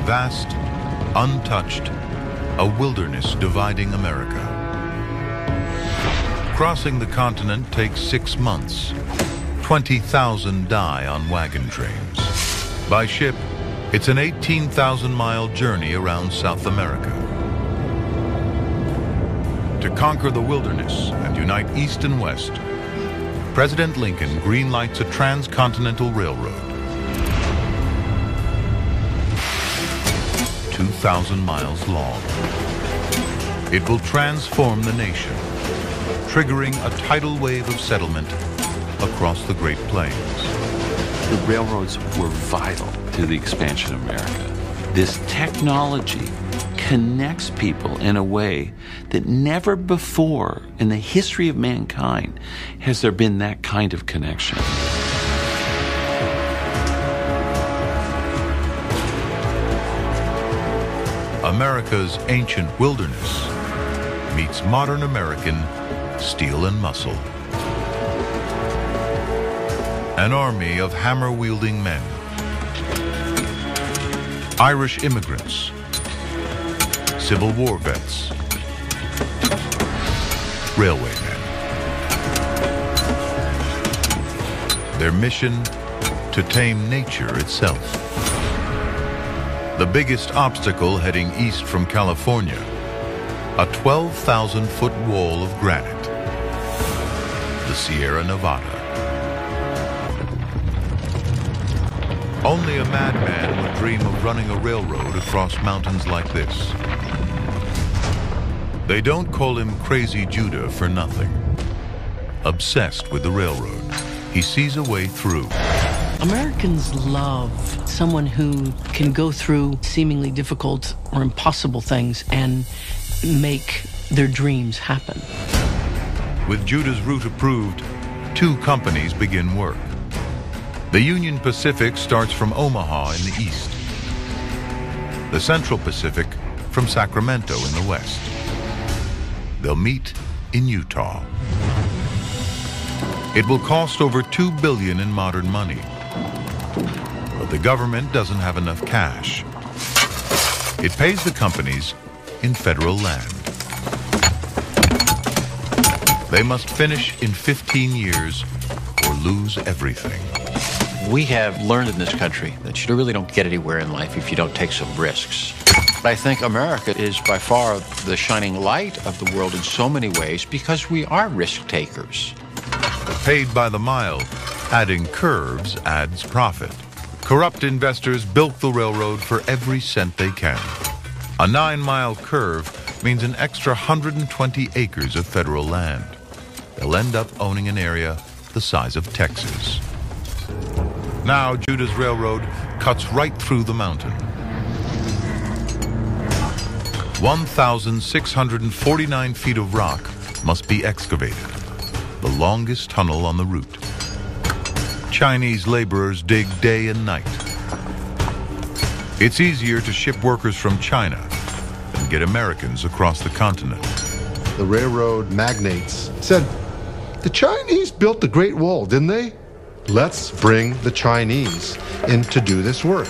vast, untouched, a wilderness dividing America. Crossing the continent takes 6 months. 20,000 die on wagon trains. By ship, it's an 18,000-mile journey around South America. To conquer the wilderness and unite East and West, President Lincoln greenlights a transcontinental railroad. 2,000 miles long. It will transform the nation, triggering a tidal wave of settlement across the Great Plains. The railroads were vital to the expansion of America. This technology connects people in a way that never before in the history of mankind has there been that kind of connection. America's ancient wilderness meets modern American steel and muscle. An army of hammer-wielding men, Irish immigrants, Civil War vets, railway men. Their mission, to tame nature itself. The biggest obstacle heading east from California, a 12,000-foot wall of granite, the Sierra Nevada. Only a madman would dream of running a railroad across mountains like this. They don't call him Crazy Judah for nothing. Obsessed with the railroad, he sees a way through. Americans love someone who can go through seemingly difficult or impossible things and make their dreams happen. With Judah's route approved, 2 companies begin work. The Union Pacific starts from Omaha in the east. The Central Pacific from Sacramento in the west. They'll meet in Utah. It will cost over $2 billion in modern money. But the government doesn't have enough cash. It pays the companies in federal land. They must finish in 15 years or lose everything. We have learned in this country that you really don't get anywhere in life if you don't take some risks. I think America is by far the shining light of the world in so many ways because we are risk takers. Paid by the mile, adding curves adds profit. Corrupt investors bilk the railroad for every cent they can. A 9-mile curve means an extra 120 acres of federal land. They'll end up owning an area the size of Texas. Now Judah's railroad cuts right through the mountain. 1,649 feet of rock must be excavated, the longest tunnel on the route. Chinese laborers dig day and night. It's easier to ship workers from China than get Americans across the continent. The railroad magnates said, the Chinese built the Great Wall, didn't they? Let's bring the Chinese in to do this work.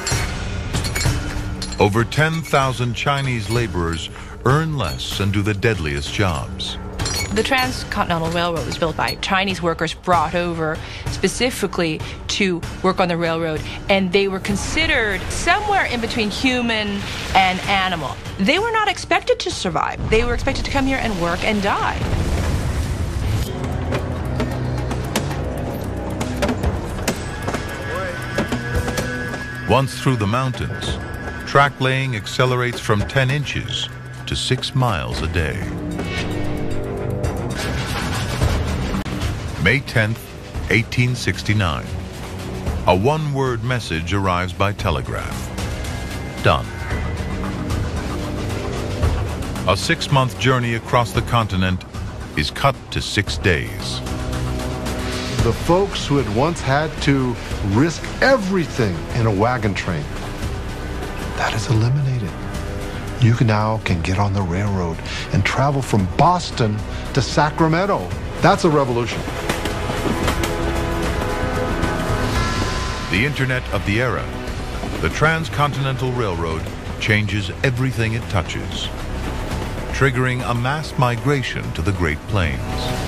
Over 10,000 Chinese laborers earn less and do the deadliest jobs. The Transcontinental Railroad was built by Chinese workers brought over specifically to work on the railroad, and they were considered somewhere in between human and animal. They were not expected to survive. They were expected to come here and work and die. Once through the mountains, track laying accelerates from 10 inches to 6 miles a day. May 10th, 1869. A one-word message arrives by telegraph. Done. A 6-month journey across the continent is cut to 6 days. The folks who had once had to risk everything in a wagon train, that is eliminated. You now can get on the railroad and travel from Boston to Sacramento. That's a revolution. The internet of the era, the Transcontinental Railroad changes everything it touches, triggering a mass migration to the Great Plains.